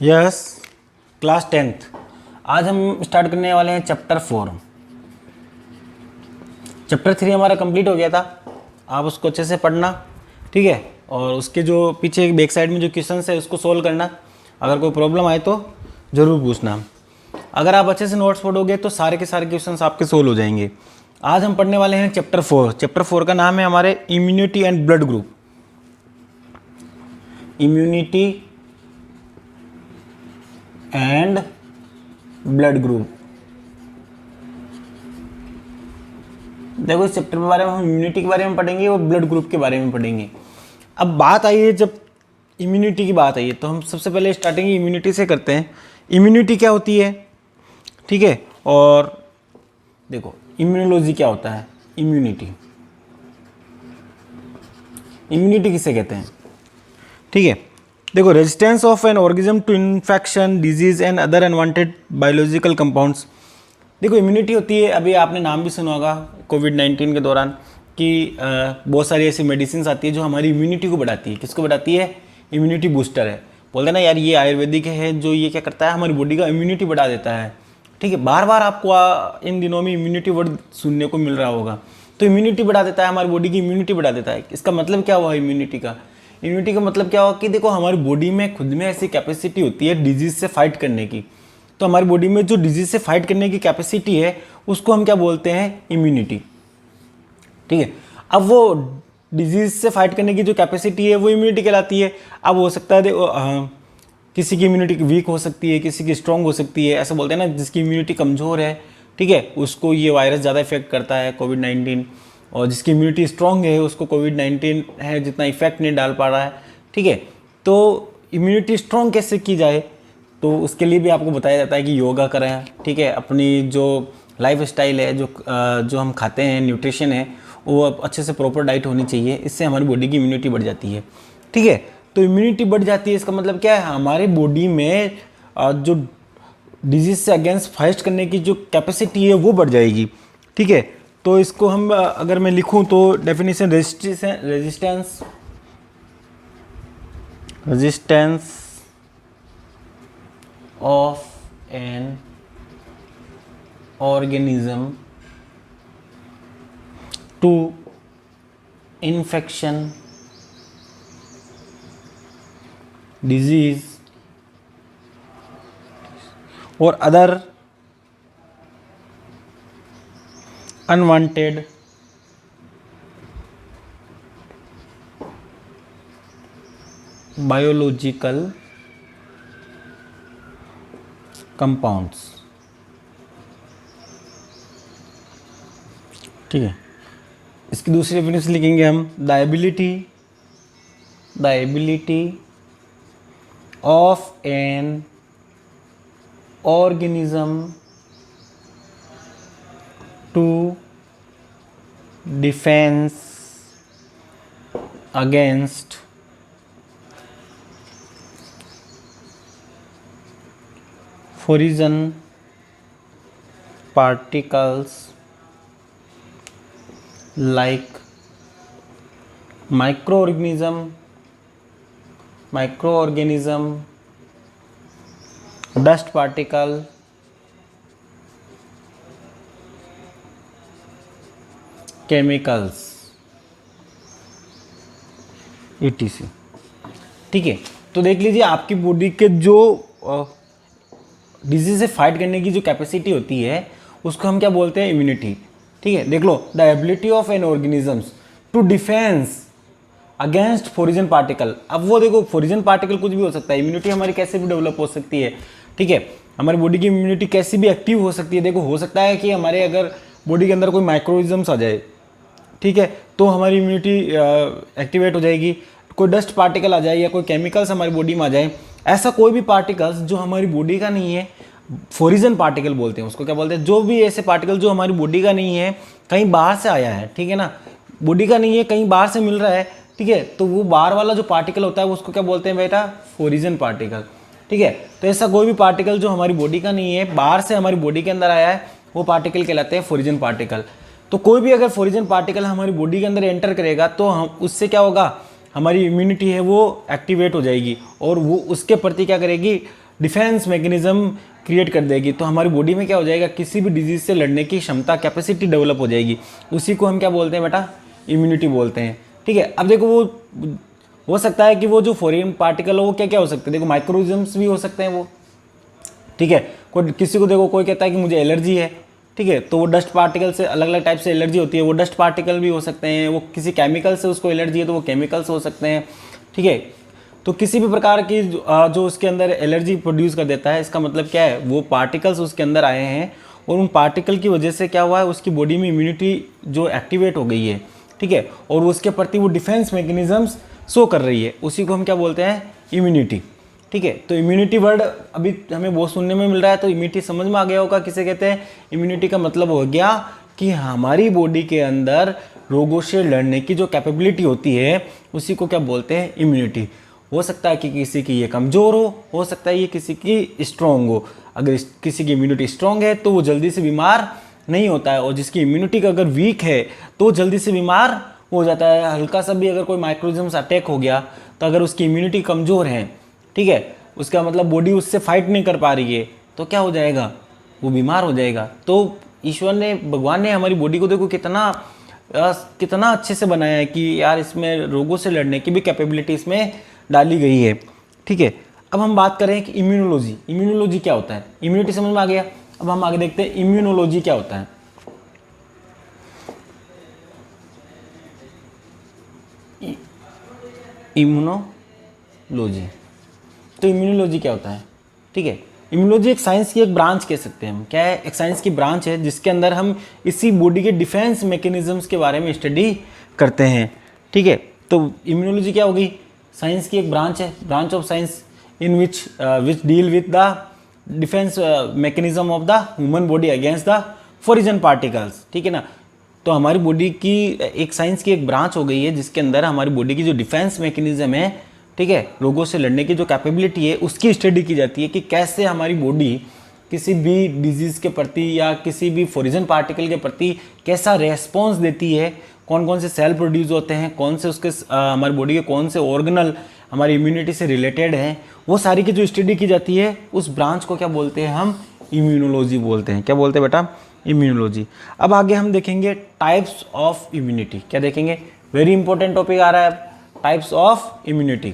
Yes, class 10th। आज हम start करने वाले हैं चैप्टर 4। चैप्टर 3 हमारा कंप्लीट हो गया था, आप उसको अच्छे से पढ़ना, ठीक है। और उसके जो पीछे बैक साइड में जो क्वेश्चन है उसको सोल्व करना। अगर कोई प्रॉब्लम आए तो ज़रूर पूछना। अगर आप अच्छे से नोट्स पढ़ोगे तो सारे के सारे क्वेश्चन आपके सोल्व हो जाएंगे। आज हम पढ़ने वाले हैं चैप्टर 4। चैप्टर 4 का नाम है हमारे immunity and blood group. Immunity and blood group. देखो, इस चैप्टर के बारे में हम इम्यूनिटी के बारे में पढ़ेंगे और ब्लड ग्रुप के बारे में पढ़ेंगे। अब बात आई है, जब इम्यूनिटी की बात आई है तो हम सबसे पहले स्टार्टिंग इम्यूनिटी से करते हैं। इम्यूनिटी क्या होती है, ठीक है। और देखो, इम्यूनोलॉजी क्या होता है। इम्यूनिटी इम्यूनिटी किसे कहते हैं, ठीक है। देखो, resistance of an organism to infection, disease and other unwanted biological compounds. देखो, इम्यूनिटी होती है, अभी आपने नाम भी सुना होगा कोविड-19 के दौरान कि बहुत सारी ऐसी मेडिसिन आती है जो हमारी इम्यूनिटी को बढ़ाती है। किसको बढ़ाती है? इम्यूनिटी बूस्टर है। बोलते हैं ना यार, ये आयुर्वेदिक है, जो ये क्या करता है, हमारी बॉडी का इम्यूनिटी बढ़ा देता है, ठीक है। बार बार आपको इन दिनों में इम्यूनिटी वर्ड सुनने को मिल रहा होगा। तो इम्यूनिटी बढ़ा देता है, हमारी बॉडी की इम्यूनिटी बढ़ा देता है। इसका मतलब क्या हुआ इम्यूनिटी का? इम्यूनिटी का मतलब क्या हुआ कि देखो, हमारी बॉडी में खुद में ऐसी कैपेसिटी होती है डिजीज से फाइट करने की। तो हमारी बॉडी में जो डिजीज से फाइट करने की कैपेसिटी है उसको हम क्या बोलते हैं? इम्यूनिटी, ठीक है। अब वो डिजीज से फाइट करने की जो कैपेसिटी है वो इम्यूनिटी कहलाती है। अब हो सकता है देखो, किसी की इम्यूनिटी वीक हो सकती है, किसी की स्ट्रांग हो सकती है। ऐसा बोलते हैं ना, जिसकी इम्यूनिटी कमज़ोर है, ठीक है, उसको ये वायरस ज़्यादा इफेक्ट करता है कोविड-19, और जिसकी इम्यूनिटी स्ट्रांग है उसको कोविड-19 है जितना इफेक्ट नहीं डाल पा रहा है, ठीक है। तो इम्यूनिटी स्ट्रांग कैसे की जाए, तो उसके लिए भी आपको बताया जाता है कि योगा करें, ठीक है। अपनी जो लाइफ स्टाइल है, जो हम खाते हैं, न्यूट्रिशन है, वो अच्छे से प्रॉपर डाइट होनी चाहिए। इससे हमारी बॉडी की इम्यूनिटी बढ़ जाती है, ठीक है। तो इम्यूनिटी बढ़ जाती है, इसका मतलब क्या है? हमारे बॉडी में जो डिजीज से अगेंस्ट फाइट करने की जो कैपेसिटी है वो बढ़ जाएगी, ठीक है। तो इसको हम अगर मैं लिखूं तो definition, resistance of an organism to infection, disease or other unwanted biological compounds, ठीक है। इसकी दूसरी डेफिनेशन लिखेंगे हम, the ability of an organism to defence against foreign particles like microorganism, dust particle, chemicals, etc, ठीक है। तो देख लीजिए, आपकी बॉडी के जो डिजीज से फाइट करने की जो कैपेसिटी होती है उसको हम क्या बोलते हैं? इम्यूनिटी, ठीक है। देख लो, the ability of an organisms to defence against foreign particle. अब वो देखो, फॉरिजन पार्टिकल कुछ भी हो सकता है, इम्यूनिटी हमारी कैसे भी डेवलप हो सकती है, ठीक है। हमारी बॉडी की इम्यूनिटी कैसी भी एक्टिव हो सकती है। देखो, हो सकता है कि हमारे अगर बॉडी के अंदर कोई माइक्रोइजम्स आ जाए, ठीक है, तो हमारी इम्यूनिटी एक्टिवेट हो जाएगी। कोई डस्ट पार्टिकल आ जाए या कोई केमिकल्स हमारी बॉडी में आ जाए, ऐसा कोई भी पार्टिकल्स जो हमारी बॉडी का नहीं है, फॉरिजन पार्टिकल बोलते हैं उसको। क्या बोलते हैं? जो भी ऐसे पार्टिकल जो हमारी बॉडी का नहीं है, कहीं बाहर से आया है, ठीक है ना, बॉडी का नहीं है, कहीं बाहर से मिल रहा है, ठीक है, तो वो बाहर वाला जो पार्टिकल होता है उसको क्या बोलते हैं बेटा? फॉरिजन पार्टिकल, ठीक है। तो ऐसा कोई भी पार्टिकल जो हमारी बॉडी का नहीं है, बाहर से हमारी बॉडी के अंदर आया है, वो पार्टिकल कहलाते हैं फॉरिजन पार्टिकल। तो कोई भी अगर फॉरिजन पार्टिकल हमारी बॉडी के अंदर एंटर करेगा तो हम उससे क्या होगा? हमारी इम्यूनिटी है वो एक्टिवेट हो जाएगी और वो उसके प्रति क्या करेगी? डिफेंस मैकेनिज्म क्रिएट कर देगी। तो हमारी बॉडी में क्या हो जाएगा, किसी भी डिजीज से लड़ने की क्षमता, कैपेसिटी डेवलप हो जाएगी। उसी को हम क्या बोलते हैं बेटा, इम्यूनिटी बोलते हैं। ठीक है, अब देखो वो हो सकता है कि वो जो फॉरेन पार्टिकल हो वो क्या क्या हो सकते हैं, देखो माइक्रोऑर्गेनिज्म्स भी हो सकते हैं वो। ठीक है, कोई किसी को देखो कोई कहता है कि मुझे एलर्जी है, ठीक है, तो वो डस्ट पार्टिकल से, अलग अलग टाइप से एलर्जी होती है, वो डस्ट पार्टिकल भी हो सकते हैं। वो किसी केमिकल से उसको एलर्जी है तो वो केमिकल्स हो सकते हैं। ठीक है, तो किसी भी प्रकार की जो उसके अंदर एलर्जी प्रोड्यूस कर देता है, इसका मतलब क्या है, वो पार्टिकल्स उसके अंदर आए हैं और उन पार्टिकल की वजह से क्या हुआ है, उसकी बॉडी में इम्यूनिटी जो एक्टिवेट हो गई है। ठीक है, और उसके प्रति वो डिफेंस मैकेनिज्म्स शो कर रही है, उसी को हम क्या बोलते हैं, इम्यूनिटी। ठीक है, तो इम्यूनिटी वर्ड अभी हमें बहुत सुनने में मिल रहा है, तो इम्यूनिटी समझ में आ गया होगा किसे कहते हैं। इम्यूनिटी का मतलब हो गया कि हमारी बॉडी के अंदर रोगों से लड़ने की जो कैपेबिलिटी होती है, उसी को क्या बोलते हैं, इम्यूनिटी। हो सकता है कि किसी की ये कमज़ोर हो सकता है ये किसी की स्ट्रॉन्ग हो। अगर किसी की इम्यूनिटी स्ट्रॉन्ग है तो वो जल्दी से बीमार नहीं होता है, और जिसकी इम्यूनिटी अगर वीक है तो वो जल्दी से बीमार हो जाता है। हल्का सा भी अगर कोई माइक्रोऑर्गेनिज्म अटैक हो गया तो अगर उसकी इम्यूनिटी कमज़ोर है, ठीक है, उसका मतलब बॉडी उससे फाइट नहीं कर पा रही है, तो क्या हो जाएगा, वो बीमार हो जाएगा। तो ईश्वर ने, भगवान ने हमारी बॉडी को देखो कितना अच्छे से बनाया है कि यार इसमें रोगों से लड़ने की भी कैपेबिलिटी इसमें डाली गई है। ठीक है, अब हम बात करें कि इम्यूनोलॉजी क्या होता है। इम्यूनिटी समझ में आ गया, अब हम आगे देखते हैं इम्यूनोलॉजी क्या होता है। इम्यूनोलॉजी, तो इम्यूनोलॉजी क्या होता है, ठीक है, इम्यूनोलॉजी एक साइंस की एक ब्रांच कह सकते हैं हम। क्या है, एक साइंस की ब्रांच है जिसके अंदर हम इसी बॉडी के डिफेंस मैकेनिज्म्स के बारे में स्टडी करते हैं। ठीक है, तो इम्यूनोलॉजी क्या होगी, साइंस की एक ब्रांच है, branch of science in which deal with the defence mechanism of the human body against the foreign particles. ठीक है ना, तो हमारी बॉडी की एक साइंस की एक ब्रांच हो गई है जिसके अंदर हमारी बॉडी की जो डिफेंस मैकेनिज्म है, ठीक है, रोगों से लड़ने की जो कैपेबिलिटी है, उसकी स्टडी की जाती है कि कैसे हमारी बॉडी किसी भी डिजीज़ के प्रति या किसी भी फॉरिन पार्टिकल के प्रति कैसा रेस्पॉन्स देती है, कौन कौन से सेल प्रोड्यूस होते हैं, कौन से उसके हमारी बॉडी के कौन से ऑर्गेनल हमारी इम्यूनिटी से रिलेटेड हैं, वो सारी की जो स्टडी की जाती है, उस ब्रांच को क्या बोलते हैं हम, इम्यूनोलॉजी बोलते हैं। क्या बोलते हैं बेटा, इम्यूनोलॉजी। अब आगे हम देखेंगे टाइप्स ऑफ इम्यूनिटी। क्या देखेंगे, वेरी इंपॉर्टेंट टॉपिक आ रहा है, types of immunity.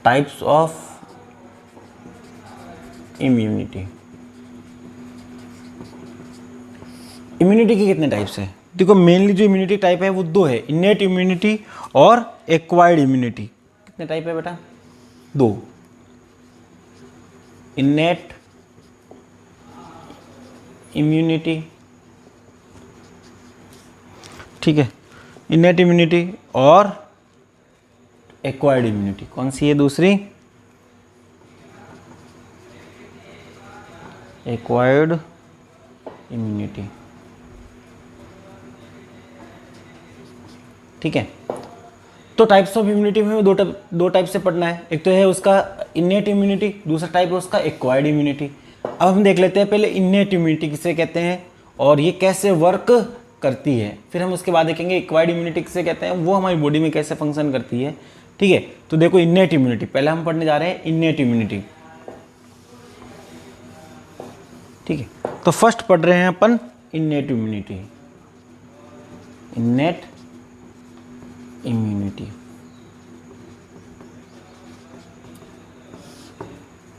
Types of immunity, immunity के कितने टाइप्स है, देखो मेनली जो इम्यूनिटी टाइप है वो दो है, इनेट इम्यूनिटी और एक्वायर्ड इम्यूनिटी। कितने टाइप है बेटा, दो, इनेट इम्यूनिटी, ठीक है, इनेट इम्यूनिटी और एक्वायर्ड इम्यूनिटी। कौन सी है दूसरी, एक्वायर्ड इम्यूनिटी। ठीक है, तो टाइप्स ऑफ इम्यूनिटी में दो टाइप से पढ़ना है, एक तो है उसका इनेट इम्यूनिटी, दूसरा टाइप है उसका एक्वायर्ड इम्यूनिटी। अब हम देख लेते हैं पहले इनेट इम्यूनिटी किसे कहते हैं और ये कैसे वर्क करती है, फिर हम उसके बाद देखेंगे एक्वायर्ड इम्यूनिटी किसे कहते हैं, वो हमारी बॉडी में कैसे फंक्शन करती है। ठीक है, तो देखो इनेट इम्यूनिटी, पहले हम पढ़ने जा रहे हैं इनेट इम्यूनिटी। ठीक है, तो फर्स्ट पढ़ रहे हैं अपन इनेट इम्यूनिटी, इनेट इम्यूनिटी।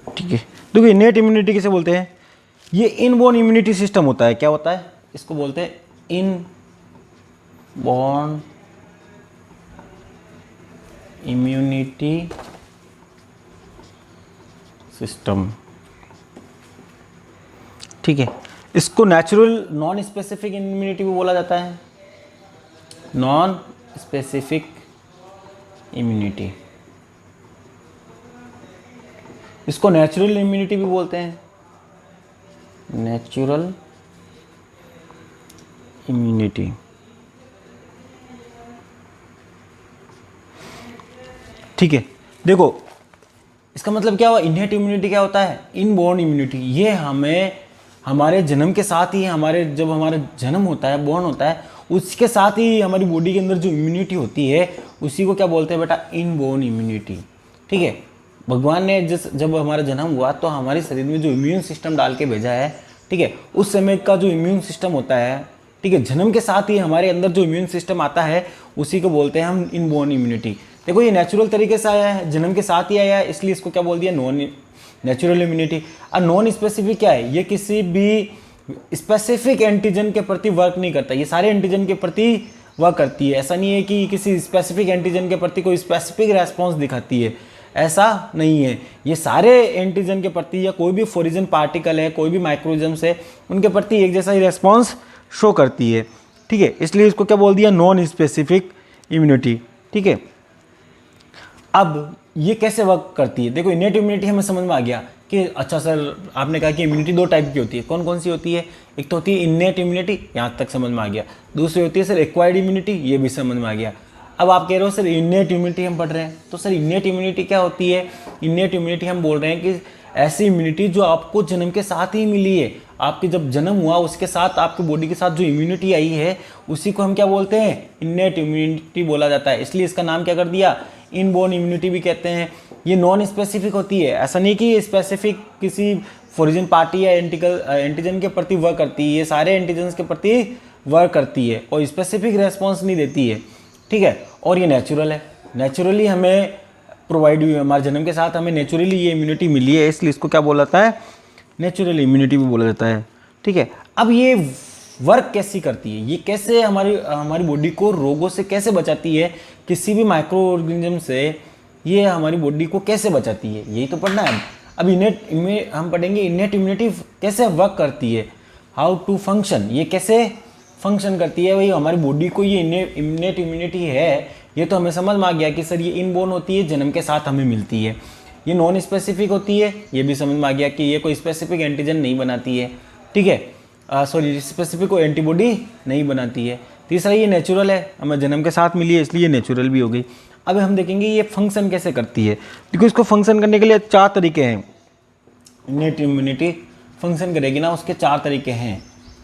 ठीक है, देखो इनेट इम्यूनिटी किसे बोलते हैं, ये इनबॉर्न इम्यूनिटी सिस्टम होता है। क्या होता है, इसको बोलते हैं इनबॉर्न इम्यूनिटी सिस्टम। ठीक है, इसको नेचुरल नॉन स्पेसिफिक इम्यूनिटी भी बोला जाता है, नॉन स्पेसिफिक इम्यूनिटी, इसको नेचुरल इम्यूनिटी भी बोलते हैं, नेचुरल इम्यूनिटी। ठीक है, देखो इसका मतलब क्या हुआ, इनेट इम्यूनिटी क्या होता है, इनबॉर्न इम्यूनिटी। ये हमें हमारे जन्म के साथ ही, जब हमारा जन्म होता है, बॉर्न होता है, उसके साथ ही हमारी बॉडी के अंदर जो इम्यूनिटी होती है उसी को क्या बोलते हैं बेटा, इनबॉर्न इम्यूनिटी। ठीक है, भगवान ने जब हमारा जन्म हुआ तो हमारे शरीर में जो इम्यून सिस्टम डाल के भेजा है, ठीक है, उस समय का जो इम्यून सिस्टम होता है, ठीक है, जन्म के साथ ही हमारे अंदर जो इम्यून सिस्टम आता है उसी को बोलते हैं हम इनबोर्न इम्यूनिटी। देखो ये नेचुरल तरीके से आया है, जन्म के साथ ही आया है, इसलिए इसको क्या बोल दिया, नॉन नेचुरल इम्यूनिटी। और नॉन स्पेसिफिक क्या है, ये किसी भी स्पेसिफिक एंटीजन के प्रति वर्क नहीं करता, ये सारे एंटीजन के प्रति वर्क करती है। ऐसा नहीं है कि किसी स्पेसिफिक एंटीजन के प्रति कोई स्पेसिफिक रेस्पॉन्स दिखाती है, ऐसा नहीं है। ये सारे एंटीजन के प्रति या कोई भी फॉरिजन पार्टिकल है, कोई भी माइक्रोऑर्गेनिज्म्स है, उनके प्रति एक जैसा ही रेस्पॉन्स शो करती है, ठीक है। इसलिए इसको क्या बोल दिया, नॉन स्पेसिफिक इम्यूनिटी, ठीक है। अब ये कैसे वर्क करती है, देखो इनेट इम्यूनिटी हमें समझ में आ गया कि अच्छा सर आपने कहा कि इम्यूनिटी दो टाइप की होती है, कौन कौन सी होती है, एक तो होती है इनेट इम्यूनिटी, यहाँ तक समझ में आ गया, दूसरी होती है सर एक्वायर्ड इम्यूनिटी, ये भी समझ में आ गया। अब आप कह रहे हो सर इनेट इम्यूनिटी हम पढ़ रहे हैं, तो सर इनेट इम्यूनिटी क्या होती है, इनेट इम्यूनिटी हम बोल रहे हैं कि ऐसी इम्यूनिटी जो आपको जन्म के साथ ही मिली है, आपके जब जन्म हुआ उसके साथ आपकी बॉडी के साथ जो इम्यूनिटी आई है उसी को हम क्या बोलते हैं, इनेट इम्यूनिटी बोला जाता है। इसलिए इसका नाम क्या कर दिया, इनबोर्न इम्यूनिटी भी कहते हैं। ये नॉन स्पेसिफिक होती है, ऐसा नहीं कि स्पेसिफिक किसी फॉरिजन पार्टी या एंटीजन के प्रति वर्क करती है, ये सारे एंटीजन्स के प्रति वर्क करती है और स्पेसिफिक रेस्पॉन्स नहीं देती है, ठीक है। और ये नेचुरल है, नेचुरली हमें प्रोवाइड हुई है, हमारे जन्म के साथ हमें नेचुरली ये इम्यूनिटी मिली है, इसलिए इसको क्या बोला जाता है, नेचुरल इम्यूनिटी भी बोला जाता है, ठीक है। अब ये वर्क कैसी करती है, ये कैसे हमारी बॉडी को रोगों से कैसे बचाती है, किसी भी माइक्रो ऑर्गेनिज्म से ये हमारी बॉडी को कैसे बचाती है, यही तो पढ़ना है। अब इनेट हम पढ़ेंगे इनेट इम्यूनिटी कैसे वर्क करती है, हाउ टू फंक्शन, ये कैसे फंक्शन करती है। भाई हमारी बॉडी को ये इनेट इम्यूनिटी है, ये तो हमें समझ में आ गया कि सर ये इनबोर्न होती है, जन्म के साथ हमें मिलती है। ये नॉन स्पेसिफिक होती है, ये भी समझ में आ गया कि ये कोई स्पेसिफिक एंटीजन नहीं बनाती है, ठीक है, सॉरी स्पेसिफिक कोई एंटीबॉडी नहीं बनाती है। तीसरा ये नेचुरल है, हमें जन्म के साथ मिली है इसलिए नेचुरल भी हो गई। अब हम देखेंगे ये फंक्शन कैसे करती है, देखो इसको फंक्शन करने के लिए 4 तरीके हैं। इनेट इम्यूनिटी फंक्शन करेगी ना, उसके 4 तरीके हैं,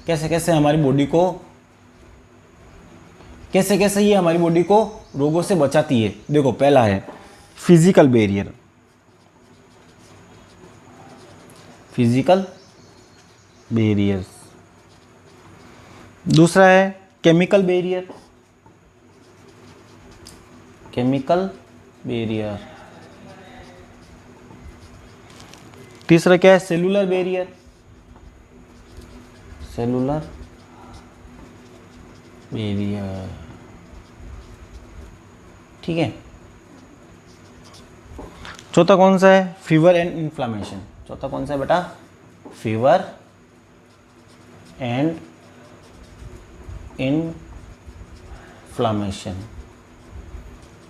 कैसे कैसे हमारी बॉडी को कैसे ये हमारी बॉडी को रोगों से बचाती है। देखो पहला है फिजिकल बैरियर, फिजिकल बैरियर। दूसरा है केमिकल बैरियर, केमिकल बैरियर। तीसरा क्या है, सेलुलर बैरियर, सेलुलर बैरियर, ठीक है। चौथा कौन सा है, फीवर एंड इन्फ्लामेशन। चौथा कौन सा है बेटा, फीवर एंड इन्फ्लामेशन,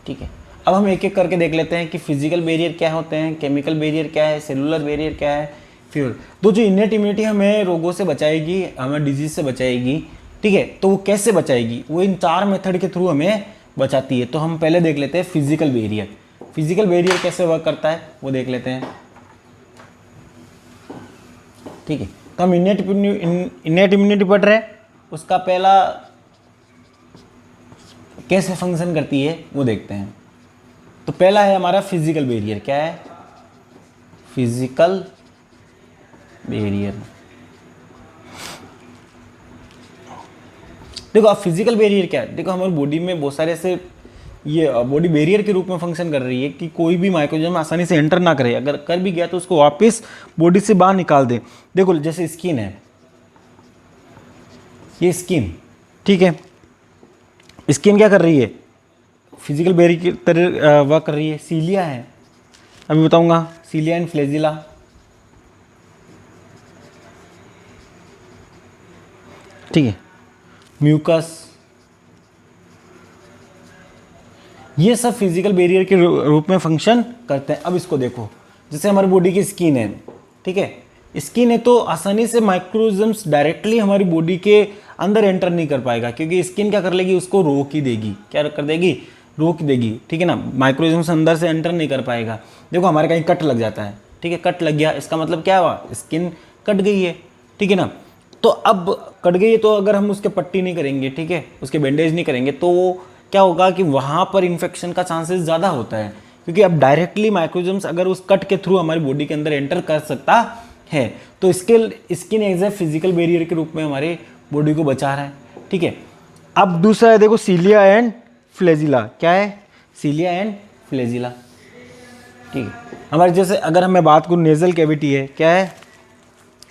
ठीक है। अब हम एक एक करके देख लेते हैं कि फिजिकल बैरियर क्या होते हैं, केमिकल बैरियर क्या है, सेलुलर बैरियर क्या है, फीवर। तो जो इनेट इम्यूनिटी हमें रोगों से बचाएगी, हमें डिजीज से बचाएगी, ठीक है, तो वो कैसे बचाएगी, वो इन 4 मेथड के थ्रू हमें बचाती है। तो हम पहले देख लेते हैं फिजिकल बैरियर। फिजिकल बैरियर कैसे वर्क करता है वो देख लेते हैं, ठीक है। तो हम इनेट इम्यूनिटी पढ़ रहे हैं, उसका पहला कैसे फंक्शन करती है वो देखते हैं। तो पहला है हमारा फिजिकल बैरियर, क्या है, फिजिकल बैरियर। देखो अब फिजिकल बैरियर क्या है, देखो हमारी बॉडी में बहुत सारे ऐसे ये बॉडी बैरियर के रूप में फंक्शन कर रही है कि कोई भी माइक्रोऑर्गेनिज्म आसानी से एंटर ना करे, अगर कर भी गया तो उसको वापस बॉडी से बाहर निकाल दे। देखो जैसे स्किन है, ये स्किन, ठीक है, स्किन क्या कर रही है, फिजिकल बैरियर की तरह वर्क कर रही है। सीलिया है, अभी बताऊंगा, सीलिया एंड फ्लैजिला, ठीक है, म्यूकस, ये सब फिजिकल बैरियर के रूप में फंक्शन करते हैं। अब इसको देखो, जैसे हमारी बॉडी की स्किन है, ठीक है, स्किन है तो आसानी से माइक्रोऑर्गेनिज्म्स डायरेक्टली हमारी बॉडी के अंदर एंटर नहीं कर पाएगा, क्योंकि स्किन क्या कर लेगी, उसको रोक ही देगी, क्या कर देगी, रोक देगी, ठीक है ना, माइक्रोऑर्गेनिज्म्स अंदर से एंटर नहीं कर पाएगा। देखो हमारे कहीं कट लग जाता है, ठीक है, कट लग गया, इसका मतलब क्या हुआ, स्किन कट गई है, ठीक है ना। तो अब कट गई है तो अगर हम उसके पट्टी नहीं करेंगे, ठीक है, उसके बैंडेज नहीं करेंगे, तो क्या होगा कि वहाँ पर इन्फेक्शन का चांसेस ज़्यादा होता है, क्योंकि अब डायरेक्टली माइक्रोजम्स अगर उस कट के थ्रू हमारी बॉडी के अंदर एंटर कर सकता है तो skin as a physical barrier के रूप में हमारी बॉडी को बचा रहा है। ठीक है, अब दूसरा है देखो सीलिया एंड फ्लैजिला। क्या है? Cilia and flagella. ठीक है, हमारे जैसे अगर मैं बात करूँ नेजल कैविटी है, क्या है?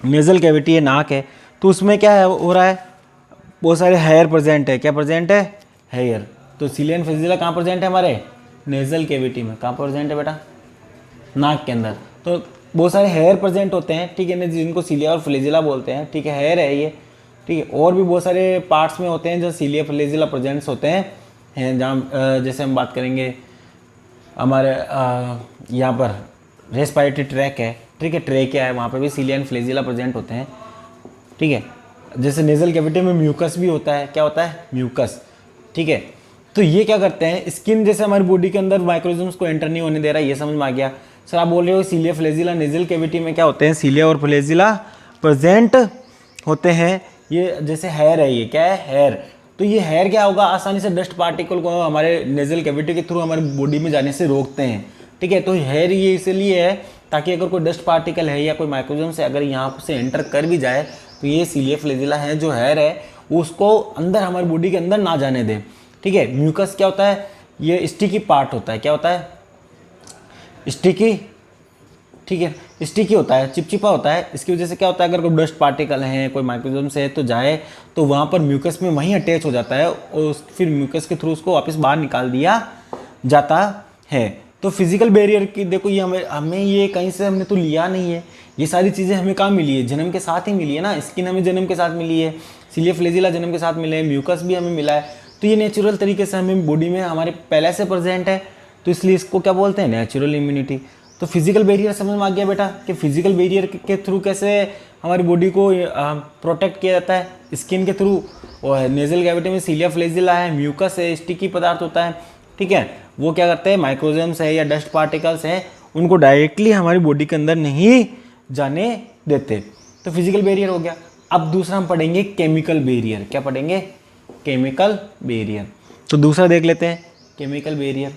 नेजल कैविटी है, नाक है, तो उसमें क्या है हो रहा है? बहुत सारे हेयर प्रेजेंट है। क्या प्रेजेंट है? हेयर। तो सीलिया एंड फ्लैजिला कहाँ प्रेजेंट है? हमारे नेजल कैविटी में। कहाँ प्रेजेंट है बेटा? नाक के अंदर। तो बहुत सारे हेयर प्रेजेंट होते हैं, ठीक है ना, जिनको सीलिया और फ्लैजिला बोलते हैं। ठीक है, हेयर है ये। ठीक है, और भी बहुत सारे पार्ट्स में होते हैं जो सीलिया फ्लैजिला प्रेजेंट्स होते हैं जहाँ जैसे हम बात करेंगे हमारे यहाँ पर रेस्पिरेटरी ट्रैक है। ठीक है, ट्रेकिया है, वहाँ पर भी सीलिया एंड फ्लैजिला प्रेजेंट होते हैं। ठीक है, जैसे नेजल कैविटी में म्यूकस भी होता है। क्या होता है? म्यूकस। ठीक है, तो ये क्या करते हैं, स्किन जैसे हमारी बॉडी के अंदर माइक्रोजम्स को एंटर नहीं होने दे रहा है, ये समझ में आ गया। सर आप बोल रहे हो सीलिया फ्लैजिला नेजल कैविटी में क्या होते हैं? सीलिया और फ्लैजिला प्रेजेंट होते हैं। ये जैसे हेयर है, ये क्या है? हेयर। तो ये हेयर क्या होगा? आसानी से डस्ट पार्टिकल को हमारे नेजल कैविटी के थ्रू हमारी बॉडी में जाने से रोकते हैं। ठीक है, तो हेयर ये इसलिए है ताकि अगर कोई डस्ट पार्टिकल है या कोई माइक्रोजम से अगर यहाँ से एंटर कर भी जाए तो ये सीलिया फ्लैजिला है जो हेयर है उसको अंदर हमारी बॉडी के अंदर ना जाने दे। ठीक है, म्यूकस क्या होता है? ये स्टिकी पार्ट होता है। क्या होता है? स्टिकी। ठीक है, स्टिकी होता है, चिपचिपा होता है। इसकी वजह से क्या होता है, अगर कोई डस्ट पार्टिकल है, कोई माइक्रोजम से है तो जाए तो वहाँ पर म्यूकस में वहीं अटैच हो जाता है और फिर म्यूकस के थ्रू उसको वापस बाहर निकाल दिया जाता है। तो फिजिकल बैरियर की देखो ये हमें ये कहीं से हमने तो लिया नहीं है, ये सारी चीज़ें हमें कहाँ मिली है? जन्म के साथ ही मिली है ना। स्किन हमें जन्म के साथ मिली है, सीलिया फ्लैजिला जन्म के साथ मिले हैं, म्यूकस भी हमें मिला है। तो ये नेचुरल तरीके से हमें बॉडी में हमारे पहले से प्रेजेंट है, तो इसलिए इसको क्या बोलते हैं? Natural immunity. तो फिजिकल बैरियर समझ में आ गया बेटा कि फिजिकल बैरियर के थ्रू कैसे हमारी बॉडी को प्रोटेक्ट किया जाता है? स्किन के थ्रू। और नेजल कैविटी में सीलिया फ्लैजिला है, म्यूकस है, स्टिकी पदार्थ होता है। ठीक है, वो क्या करते हैं? माइक्रोजम्स है या डस्ट पार्टिकल्स हैं उनको डायरेक्टली हमारी बॉडी के अंदर नहीं जाने देते। तो फिजिकल बैरियर हो गया। अब दूसरा हम पढ़ेंगे केमिकल बैरियर। क्या पढ़ेंगे? Chemical barrier. तो दूसरा देख लेते हैं केमिकल बैरियर।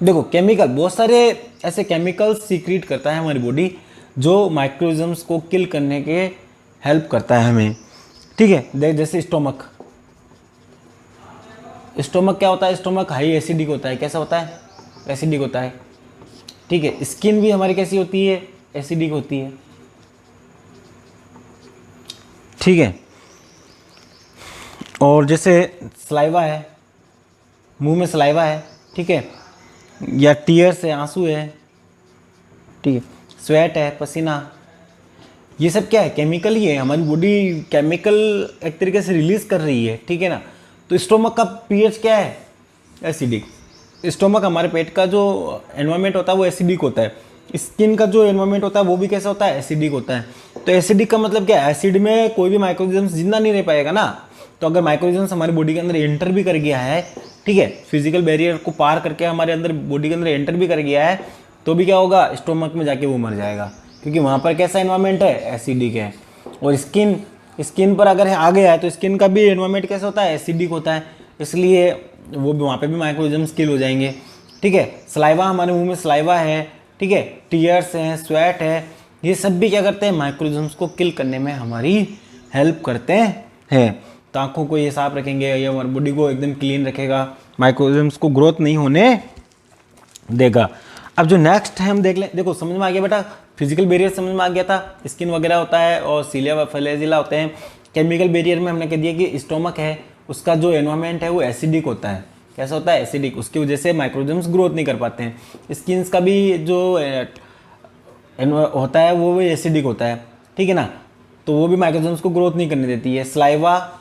देखो केमिकल, बहुत सारे ऐसे केमिकल्स सीक्रेट करता है हमारी बॉडी जो माइक्रोजम्स को किल करने के हेल्प करता है हमें। ठीक है, देख जैसे स्टोमक। स्टोमक क्या होता है? स्टोमक हाई एसिडिक होता है। कैसा होता है? एसिडिक होता है। ठीक है, स्किन भी हमारी कैसी होती है? एसिडिक होती है। ठीक है, और जैसे सलाइवा है, मुंह में सलाइवा है, ठीक है, या टीयर्स है, आंसू है, ठीक है, स्वेट है, पसीना, ये सब क्या है? केमिकल ही है। हमारी बॉडी केमिकल एक तरीके से रिलीज कर रही है। ठीक है ना। तो स्टोमक का पीएच क्या है? एसिडिक। स्टोमक हमारे पेट का जो एनवायरनमेंट होता है वो एसिडिक होता है। स्किन का जो एनवायरनमेंट होता है वो भी कैसा होता है? एसिडिक होता है। तो एसिडिक का मतलब क्या है? एसिड में कोई भी माइक्रोऑर्गेनिज्म जिंदा नहीं रह पाएगा ना। तो अगर माइक्रोऑर्गेनिज्म हमारी बॉडी के अंदर एंटर भी कर गया है, ठीक है, फिजिकल बैरियर को पार करके हमारे अंदर बॉडी के अंदर एंटर भी कर गया है, तो भी क्या होगा? स्टोमक में जाके वो मर जाएगा, क्योंकि वहाँ पर कैसा एनवायरनमेंट है? एसिडिक है। और स्किन पर अगर आ गया है तो स्किन का भी एनवायरनमेंट कैसा होता है? एसिडिक होता है, इसलिए वो भी वहाँ पे भी माइक्रोऑर्गेनिज्म किल हो जाएंगे। ठीक है, सलाइवा, हमारे मुंह में सलाइवा है, ठीक है, टीयर्स हैं, स्वेट है, ये सब भी क्या करते हैं? माइक्रोऑर्गेनिज्म्स को किल करने में हमारी हेल्प करते हैं। तो आँखों को ये साफ रखेंगे, ये हमारी बॉडी को एकदम क्लीन रखेगा, माइक्रोऑर्गेनिज्म्स को ग्रोथ नहीं होने देगा। अब जो नेक्स्ट है हम देख लें। देखो समझ में आ गया बेटा, फिजिकल बैरियर समझ में आ गया था, स्किन वगैरह होता है और सीलिया व फ्लैजिला होते हैं। केमिकल बैरियर में हमने कह दिया कि स्टोमक है, उसका जो एनवायरनमेंट है वो एसिडिक होता है। कैसा होता है? एसिडिक। उसकी वजह से माइक्रोऑर्गेनिज्म्स ग्रोथ नहीं कर पाते हैं। स्किन का भी जो होता है वो भी एसिडिक होता है, ठीक है ना, तो वो भी माइक्रोऑर्गेनिज्म्स को ग्रोथ नहीं करने देती है। स्लाइवा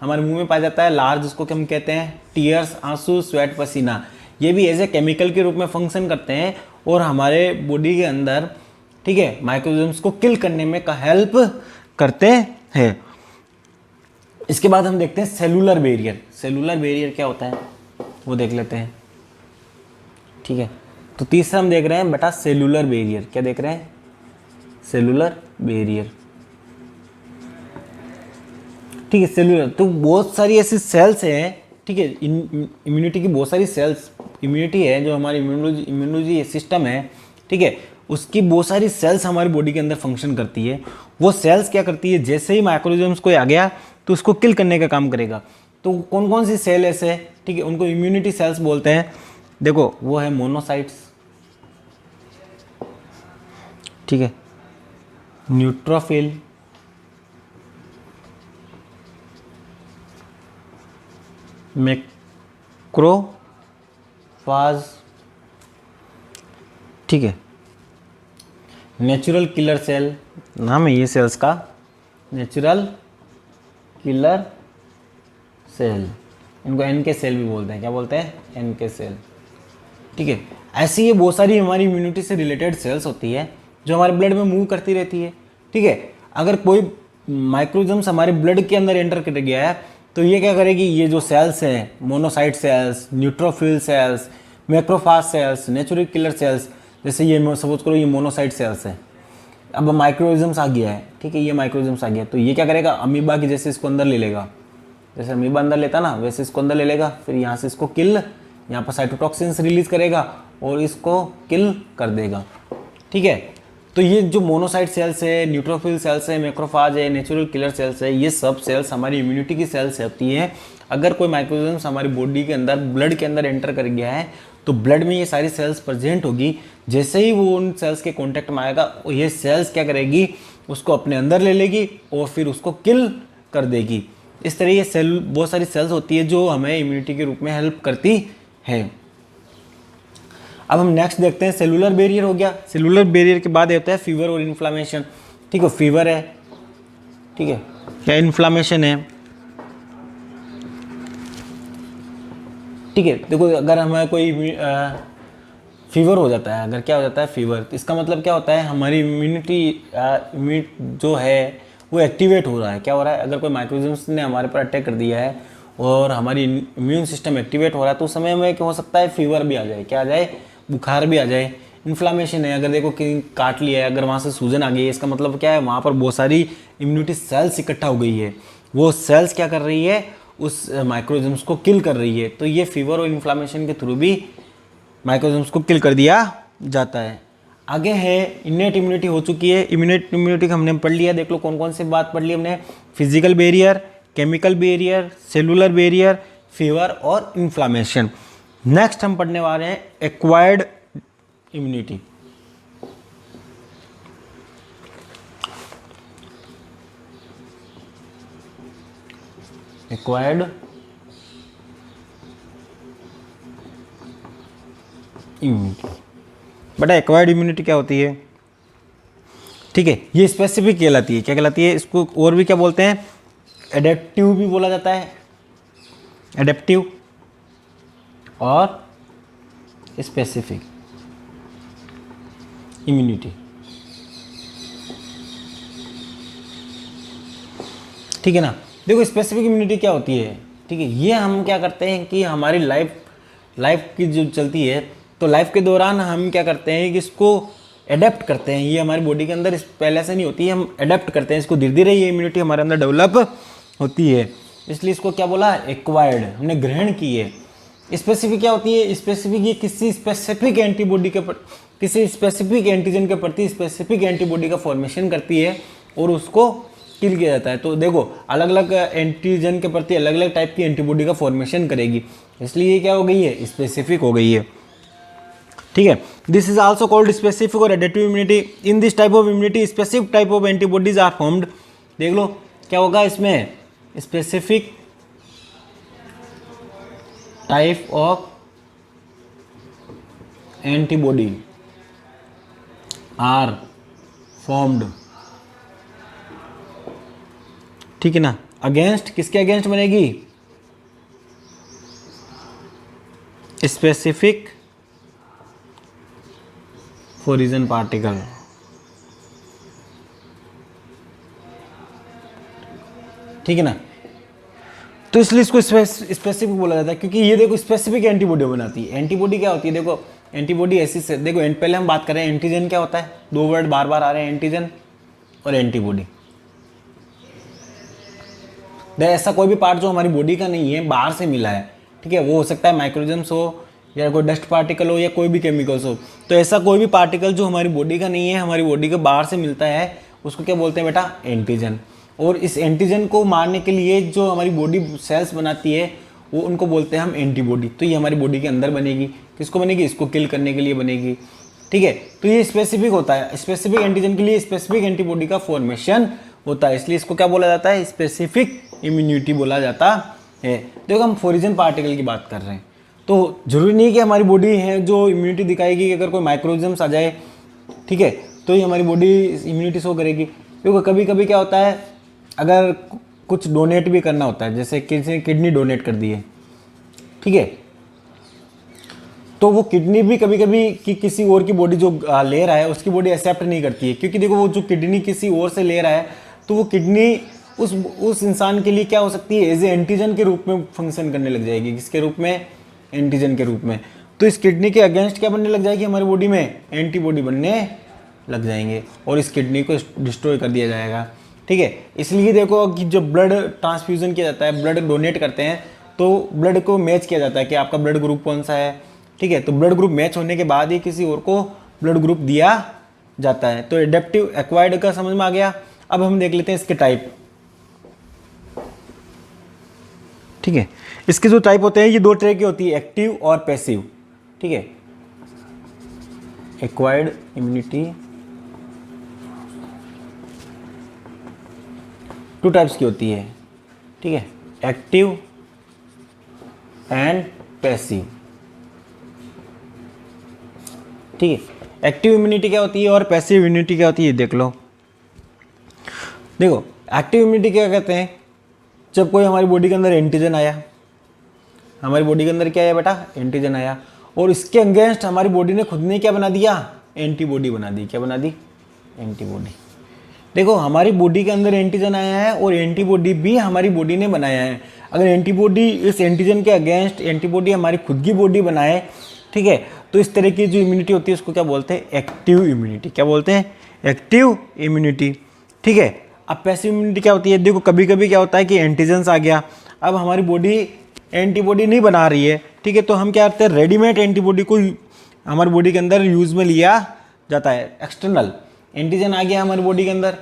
हमारे मुंह में पाया जाता है, लार्ज, जिसको हम कहते हैं टीयर्स, आंसू, स्वेट, पसीना, ये भी एज ए केमिकल के रूप में फंक्शन करते हैं और हमारे बॉडी के अंदर, ठीक है, माइक्रोऑर्गेनिज्म्स को किल करने में हेल्प करते हैं। इसके बाद हम देखते हैं सेलुलर बैरियर। सेलुलर बैरियर क्या होता है वो देख लेते हैं। ठीक है, तो तीसरा हम देख रहे हैं बेटा सेलुलर बैरियर। क्या देख रहे हैं? Cellular barrier. ठीक है, सेलुलर। तो बहुत सारी ऐसी सेल्स हैं, ठीक है, इम्यूनिटी की बहुत सारी सेल्स, इम्यूनिटी है जो हमारी इम्यूनोलॉजी सिस्टम है, ठीक है, उसकी बहुत सारी सेल्स हमारी बॉडी के अंदर फंक्शन करती है। वो सेल्स क्या करती है, जैसे ही माइक्रोऑर्गेनिज्म्स कोई आ गया तो उसको किल करने का काम करेगा। तो कौन कौन सी सेल ऐसे है, ठीक है, उनको इम्यूनिटी सेल्स बोलते हैं। देखो वो है मोनोसाइट्स, ठीक है, न्यूट्रोफिल, मैक्रोफाज, ठीक है, नेचुरल किलर सेल, नाम है ये सेल्स का, नेचुरल किलर सेल, इनको एनके सेल भी बोलते हैं। क्या बोलते हैं? एनके सेल, ठीक है। ऐसी ये बहुत सारी हमारी इम्यूनिटी से रिलेटेड सेल्स होती है जो हमारे ब्लड में मूव करती रहती है, ठीक है। अगर कोई माइक्रोऑर्गेनिज्म्स हमारे ब्लड के अंदर एंटर कर गया है तो ये क्या करेगी, ये जो सेल्स हैं, monocyte cells, neutrophil cells, macrophage cells, natural killer cells, जैसे ये सपोज करो ये मोनोसाइट सेल्स है, अब माइक्रोऑर्गेनिज्म्स आ गया है, ठीक है, ये माइक्रोऑर्गेनिज्म्स आ गया तो ये क्या करेगा, अमीबा की जैसे इसको अंदर ले लेगा, जैसे अमीबा अंदर लेता ना वैसे इसको अंदर ले लेगा, फिर यहाँ से इसको किल, यहाँ पर साइटोटॉक्सिन्स रिलीज करेगा और इसको किल कर देगा, ठीक है। तो ये जो मोनोसाइट सेल्स है, न्यूट्रोफिल सेल्स है, मैक्रोफाज है, नेचुरल किलर सेल्स है, ये सब सेल्स हमारी इम्यूनिटी की सेल्स होती हैं। अगर कोई माइक्रोऑर्गेनिज्म हमारी बॉडी के अंदर, ब्लड के अंदर एंटर कर गया है तो ब्लड में ये सारी सेल्स प्रेजेंट होगी। जैसे ही वो उन सेल्स के कांटेक्ट में आएगा, ये सेल्स क्या करेगी, उसको अपने अंदर ले लेगी और फिर उसको किल कर देगी। इस तरह ये सेल, बहुत सारी सेल्स होती है जो हमें इम्यूनिटी के रूप में हेल्प करती है। अब हम नेक्स्ट देखते हैं, सेलुलर बैरियर हो गया। सेलुलर बैरियर के बाद होता है फीवर और इन्फ्लामेशन, ठीक है, फीवर है, ठीक है, या इन्फ्लामेशन है, ठीक है। देखो अगर हमें कोई फीवर हो जाता है, अगर क्या हो जाता है फीवर, तो इसका मतलब क्या होता है, हमारी इम्यूनिटी जो है वो एक्टिवेट हो रहा है। क्या हो रहा है, अगर कोई माइक्रोऑर्गेनिज्म ने हमारे पर अटैक कर दिया है और हमारी इम्यून सिस्टम एक्टिवेट हो रहा है तो उस समय में क्या हो सकता है, फीवर भी आ जाए, क्या आ जाए, बुखार भी आ जाए। इन्फ्लामेशन है, अगर देखो कि काट लिया है, अगर वहाँ से सूजन आ गई है, इसका मतलब क्या है, वहाँ पर बहुत सारी इम्यूनिटी सेल्स इकट्ठा हो गई है, वो सेल्स क्या कर रही है, उस माइक्रोऑर्गेनिज्म्स को किल कर रही है। तो ये फीवर और इन्फ्लामेशन के थ्रू भी माइक्रोऑर्गेनिज्म्स को किल कर दिया जाता है। आगे है इनेट इम्यूनिटी हो चुकी है। इनेट इम्यूनिटी का हमने पढ़ लिया, देख लो कौन कौन सी बात पढ़ ली हमने, physical barrier, chemical barrier, cellular barrier, fever और इन्फ्लामेशन। नेक्स्ट हम पढ़ने वाले हैं एक्वायर्ड इम्यूनिटी। एक्वायर्ड इम्यूनिटी, बेटा एक्वायर्ड इम्यूनिटी क्या होती है, ठीक है, ये स्पेसिफिक कहलाती है। क्या कहलाती है, इसको और भी क्या बोलते हैं, एडेप्टिव भी बोला जाता है, एडेप्टिव और स्पेसिफिक इम्यूनिटी, ठीक है ना। देखो स्पेसिफिक इम्यूनिटी क्या होती है, ठीक है, ये हम क्या करते हैं कि हमारी लाइफ की जो चलती है तो लाइफ के दौरान हम क्या करते हैं कि इसको एडेप्ट करते हैं। ये हमारी बॉडी के अंदर पहले से नहीं होती है, हम एडेप्ट करते हैं इसको, धीरे धीरे ये इम्यूनिटी हमारे अंदर डेवलप होती है, इसलिए इसको क्या बोला, एक्वायर्ड, हमने ग्रहण की है। स्पेसिफिक क्या होती है, स्पेसिफिक ये किसी स्पेसिफिक एंटीबॉडी के किसी स्पेसिफिक एंटीजन के प्रति स्पेसिफिक एंटीबॉडी का फॉर्मेशन करती है और उसको किल किया जाता है। तो देखो अलग अलग एंटीजन के प्रति अलग अलग टाइप की एंटीबॉडी का फॉर्मेशन करेगी, इसलिए ये क्या हो गई है, स्पेसिफिक हो गई है, ठीक है। This is also called specific और adaptive immunity. In this type of immunity specific type of antibodies are formed. देख लो क्या होगा इसमें, specific type of antibody are formed, ठीक है ना। अगेंस्ट, किसके अगेंस्ट बनेगी, स्पेसिफिक फॉरिजन पार्टिकल, ठीक है ना। तो इसलिए इसको स्पेसिफिक बोला जाता है क्योंकि ये देखो स्पेसिफिक एंटीबॉडी बनाती है। एंटीबॉडी क्या होती है, देखो एंटीबॉडी ऐसी से, देखो पहले हम बात करें एंटीजन क्या होता है, दो वर्ड बार बार आ रहे हैं, एंटीजन और एंटीबॉडी। ऐसा कोई भी पार्ट जो हमारी बॉडी का नहीं है, बाहर से मिला है, ठीक है, वो हो सकता है माइक्रोजम्स हो या कोई डस्ट पार्टिकल हो या कोई भी केमिकल्स हो। तो ऐसा कोई भी पार्टिकल जो हमारी बॉडी का नहीं है, हमारी बॉडी के बाहर से मिलता है, उसको क्या बोलते हैं बेटा? एंटीजन। और इस एंटीजन को मारने के लिए जो हमारी बॉडी सेल्स बनाती है, वो उनको बोलते हैं हम एंटीबॉडी। तो ये हमारी बॉडी के अंदर बनेगी, किसको बनेगी? इसको किल करने के लिए बनेगी, ठीक है। तो ये स्पेसिफिक होता है, स्पेसिफिक एंटीजन के लिए स्पेसिफिक एंटीबॉडी का फॉर्मेशन होता है, इसलिए इसको क्या बोला जाता है? स्पेसिफिक इम्यूनिटी बोला जाता है। देखो हम फॉरिजन पार्टिकल की बात कर रहे हैं, तो जरूरी नहीं कि हमारी बॉडी है जो इम्यूनिटी दिखाएगी। अगर कोई माइक्रोऑर्गेनिज्म्स आ जाए, ठीक है, तो ये हमारी बॉडी इम्यूनिटी शो करेगी। क्योंकि कभी कभी क्या होता है, अगर कुछ डोनेट भी करना होता है, जैसे किसी ने किडनी डोनेट कर दी है, ठीक है, तो वो किडनी भी कभी कभी किसी और की बॉडी जो ले रहा है उसकी बॉडी एक्सेप्ट नहीं करती है। क्योंकि देखो वो जो किडनी किसी और से ले रहा है, तो वो किडनी उस इंसान के लिए क्या हो सकती है? एज ए एंटीजन के रूप में फंक्शन करने लग जाएगी। किसके रूप में? एंटीजन के रूप में। तो इस किडनी के अगेंस्ट क्या बनने लग जाएगी हमारी बॉडी में? एंटीबॉडी बनने लग जाएंगे और इस किडनी को डिस्ट्रॉय कर दिया जाएगा, ठीक है। इसलिए देखो कि जब ब्लड ट्रांसफ्यूजन किया जाता है, ब्लड डोनेट करते हैं, तो ब्लड को मैच किया जाता है कि आपका ब्लड ग्रुप कौन सा है, ठीक है। तो ब्लड ग्रुप मैच होने के बाद ही किसी और को ब्लड ग्रुप दिया जाता है। तो एडेप्टिव एक्वायर्ड का समझ में आ गया। अब हम देख लेते हैं इसके टाइप, ठीक है। इसके जो टाइप होते हैं, ये 2 तरह की होती है, एक्टिव और पैसिव, ठीक है। एक्वायर्ड इम्यूनिटी 2 टाइप्स की होती है, ठीक है, एक्टिव एंड पैसिव, ठीक है। एक्टिव इम्यूनिटी क्या होती है और पैसिव इम्यूनिटी क्या होती है, देख लो। देखो एक्टिव इम्यूनिटी क्या कहते हैं? जब कोई हमारी बॉडी के अंदर एंटीजन आया, हमारी बॉडी के अंदर क्या आया बेटा? एंटीजन आया, और इसके अगेंस्ट हमारी बॉडी ने खुद ने क्या बना दिया? एंटीबॉडी बना दी। क्या बना दी? एंटीबॉडी। देखो हमारी बॉडी के अंदर एंटीजन आया है और एंटीबॉडी भी हमारी बॉडी ने बनाया है। अगर एंटीबॉडी इस एंटीजन के अगेंस्ट एंटीबॉडी हमारी खुद की बॉडी बनाए, ठीक है, तो इस तरह की जो इम्यूनिटी होती है उसको क्या बोलते हैं? Active immunity. क्या बोलते हैं? एक्टिव इम्यूनिटी, ठीक है। अब पैसिव इम्यूनिटी क्या होती है? देखो कभी कभी क्या होता है कि एंटीजन्स आ गया, अब हमारी बॉडी एंटीबॉडी नहीं बना रही है, ठीक है, तो हम क्या करते हैं? रेडीमेड एंटीबॉडी को हमारी बॉडी के अंदर यूज़ में लिया जाता है। एक्सटर्नल एंटीजन आ गया हमारी बॉडी के अंदर,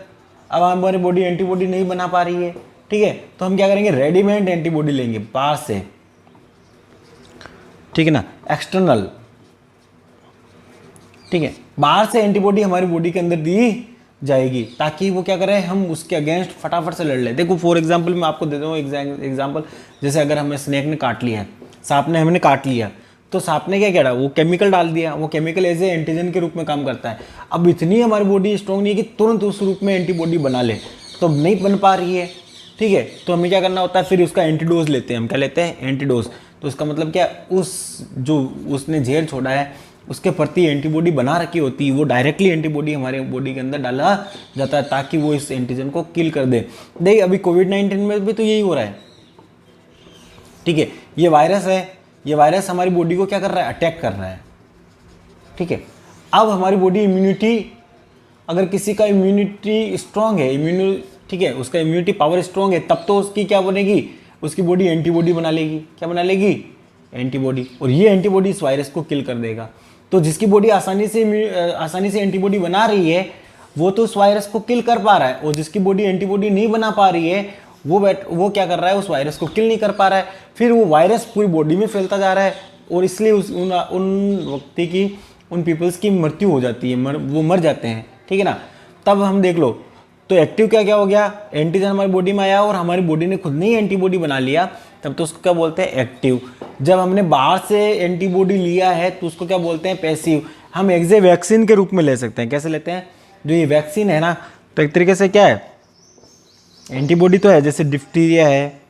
अब हमारी बॉडी एंटीबॉडी नहीं बना पा रही है, ठीक है, तो हम क्या करेंगे? रेडीमेड एंटीबॉडी लेंगे बाहर से, ठीक है ना, एक्सटर्नल, ठीक है, बाहर से एंटीबॉडी हमारी बॉडी के अंदर दी जाएगी ताकि वो क्या करें? हम उसके अगेंस्ट फटाफट से लड़ लें। देखो फॉर एग्जांपल मैं आपको देता हूँ एग्जांपल, जैसे अगर हमें स्नेक ने काट लिया है, सांप ने हमने काट लिया, तो सांप ने क्या किया? वो केमिकल डाल दिया, वो केमिकल एज ए एंटीजन के रूप में काम करता है। अब इतनी हमारी बॉडी स्ट्रॉन्ग नहीं है कि तुरंत उस रूप में एंटीबॉडी बना ले, तो नहीं बन पा रही है, ठीक है, तो हमें क्या करना होता है? फिर उसका एंटीडोज लेते हैं हम। क्या लेते हैं? एंटीडोज। तो उसका मतलब क्या? उस जो उसने जहर छोड़ा है उसके प्रति एंटीबॉडी बना रखी होती है, वो डायरेक्टली एंटीबॉडी हमारे बॉडी के अंदर डाला जाता है ताकि वो इस एंटीजन को किल कर दे। देखिए अभी कोविड-19 में भी तो यही हो रहा है, ठीक है, ये वायरस है, ये वायरस हमारी बॉडी को क्या कर रहा है? अटैक कर रहा है, ठीक है। अब हमारी बॉडी इम्यूनिटी, अगर किसी का इम्यूनिटी स्ट्रांग है, ठीक है, उसका इम्यूनिटी पावर स्ट्रांग है, तब तो उसकी क्या बनेगी? उसकी बॉडी एंटीबॉडी बना लेगी। क्या बना लेगी? एंटीबॉडी। और ये एंटीबॉडी इस वायरस को किल कर देगा। तो जिसकी बॉडी आसानी से एंटीबॉडी बना रही है वो तो उस वायरस को किल कर पा रहा है, और जिसकी बॉडी एंटीबॉडी नहीं बना पा रही है वो क्या कर रहा है? उस वायरस को किल नहीं कर पा रहा है। फिर वो वायरस पूरी बॉडी में फैलता जा रहा है, और इसलिए उन व्यक्ति की, उन पीपल्स की मृत्यु हो जाती है, वो मर जाते हैं, ठीक है ना। तब हम देख लो, तो एक्टिव क्या हो गया? एंटीजन हमारी बॉडी में आया और हमारी बॉडी ने खुद नहीं एंटीबॉडी बना लिया, तब तो उसको क्या बोलते हैं? एक्टिव। जब हमने बाहर से एंटीबॉडी लिया है तो उसको क्या बोलते हैं? पैसिव। हम एग्जे वैक्सीन के रूप में ले सकते हैं। कैसे लेते हैं? जो ये वैक्सीन है ना, तो एक तरीके से क्या है? एंटीबॉडी तो है, जैसे डिप्थीरिया है,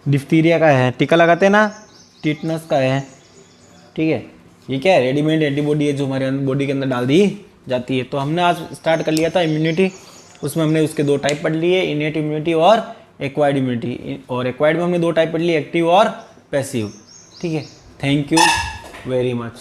डिप्थीरिया का है, टीका लगाते हैं ना, टिटनस का है, ठीक है, ये क्या है? रेडीमेड एंटीबॉडी है जो हमारे बॉडी के अंदर डाल दी जाती है। तो हमने आज स्टार्ट कर लिया था इम्यूनिटी, उसमें हमने उसके 2 टाइप पढ़ लिए, इनेट इम्यूनिटी और एक्वायर्ड इम्यूनिटी। और एक्वायर्ड में हमने 2 टाइप पढ़ लिए, एक्टिव और पैसिव, ठीक है। Thank you very much.